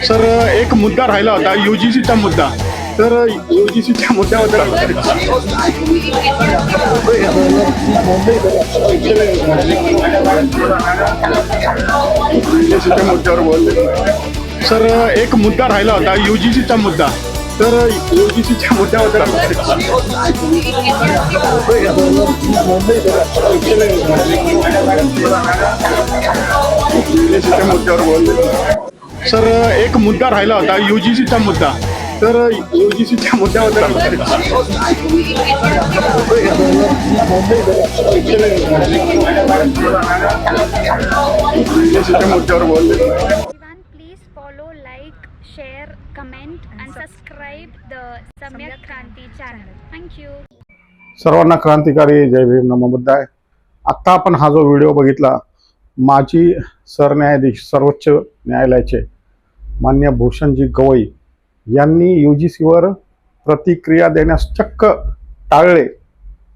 Sir एक मुद्दा राहिला होता UGCचा मुद्दा. तर UGCच्या मुद्द्याबद्दल UGCच्या मुद्द्यावर बोलले. सर एक मुद्दा राहिला होता UGCचा मुद्दा. तर UGCच्या मुद्द्याबद्दल UGCच्या मुद्द्यावर बोलले. सर एक मुद्दा राहिला होता UGCचा मुद्दा. तर UGCच्या मुद्द्याबद्दल UGCच्या मुद्द्यावर बोलले. Everyone, please follow, like, share, comment and subscribe the Samyak Kranti channel. Thank you. सर्वांना क्रांतिकारी जय भीम नमो बुद्धाय. आत्ता आपण हा जो व्हिडिओ बघितला, माजी सरन्यायाधीश सर्वोच्च न्यायालयाचे मान्य भूषणजी गवई यांनी UGCवर प्रतिक्रिया देण्यास चक्क टाळले.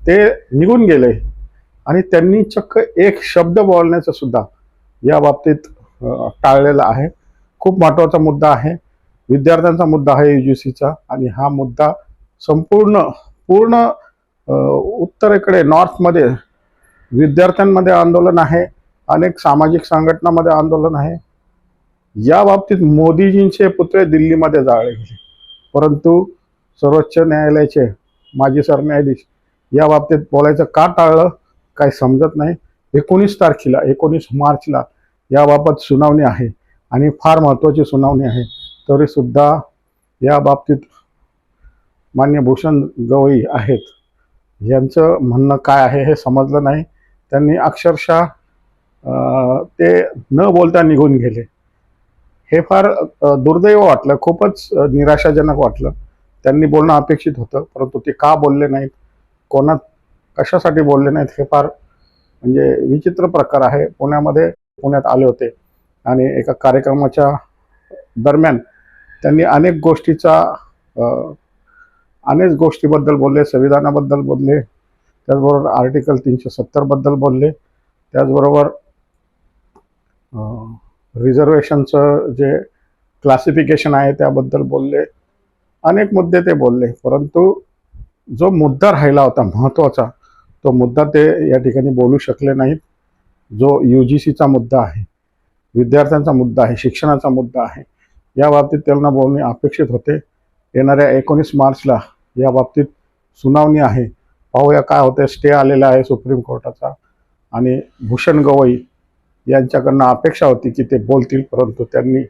ते निघून गेले आणि त्यांनी चक्क एक शब्द बोलण्याचं सुद्धा या बाबतीत टाळलेला आहे. खूप महत्त्वाचा मुद्दा आहे, विद्यार्थ्यांचा मुद्दा आहे UGCचा. आणि हा मुद्दा पूर्ण उत्तरेकडे नॉर्थमध्ये विद्यार्थ्यांमध्ये आंदोलन आहे, अनेक सामाजिक संघटनांमध्ये आंदोलन आहे. या बाबतीत मोदीजींचे पुतळे दिल्लीमध्ये जाळले गेले, परंतु सर्वोच्च न्यायालयाचे माजी सरन्यायाधीश या बाबतीत बोलायचं का टाळलं काही समजत नाही. 19 मार्चला याबाबत सुनावणी आहे आणि फार महत्त्वाची सुनावणी आहे. तरीसुद्धा या बाबतीत मान्य भूषण गवई आहेत, यांचं म्हणणं काय आहे हे समजलं नाही. त्यांनी अक्षरशः ते न बोलता निघून गेले. हे फार दुर्दैव वाटलं, खूपच निराशाजनक वाटलं. त्यांनी बोलणं अपेक्षित होतं, परंतु ते का बोलले नाहीत, कशासाठी बोलले नाहीत, हे फार म्हणजे विचित्र प्रकार आहे. पुण्यात आले होते आणि एका कार्यक्रमाच्या दरम्यान त्यांनी अनेक गोष्टीबद्दल बोलले, संविधानाबद्दल बोलले, त्याचबरोबर आर्टिकल 370 बद्दल बोलले, त्याचबरोबर रिझर्वेशनचं जे क्लासिफिकेशन आहे त्याबद्दल बोलले. अनेक मुद्दे ते बोलले, परंतु जो मुद्दा राहिला होता महत्त्वाचा, तो मुद्दा ते या ठिकाणी बोलू शकले नाहीत. जो UGCचा मुद्दा आहे, विद्यार्थ्यांचा मुद्दा आहे, शिक्षणाचा मुद्दा आहे, या बाबतीत त्यांना बोलणे अपेक्षित होते. येणाऱ्या 19 मार्चला या बाबतीत सुनावणी आहे. पाहूया काय होते. स्टे आलेला आहे सुप्रीम कोर्टाचा आणि भूषण गवई यांच्याकडनं अपेक्षा होती की ते बोलतील, परंतु त्यांनी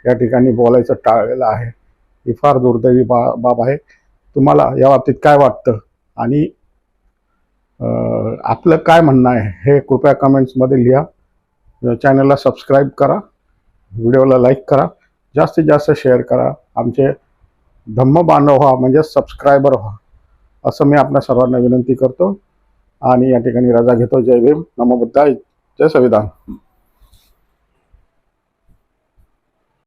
या ठिकाणी बोलायचं टाळलेलं आहे. ही फार दुर्दैवी बाब आहे. तुम्हाला या बाबतीत काय वाटतं आणि आपलं काय म्हणणं आहे हे कृपया कमेंट्समध्ये लिहा. चॅनलला सबस्क्राईब करा, व्हिडिओला लाईक करा, जास्तीत जास्त शेअर करा. आमचे धम्म बांधव व्हा, म्हणजे सबस्क्रायबर व्हा, असं मी आपल्या सर्वांना विनंती करतो आणि या ठिकाणी रजा घेतो. जय भीम, नमो बुद्धाय, जय संविधान.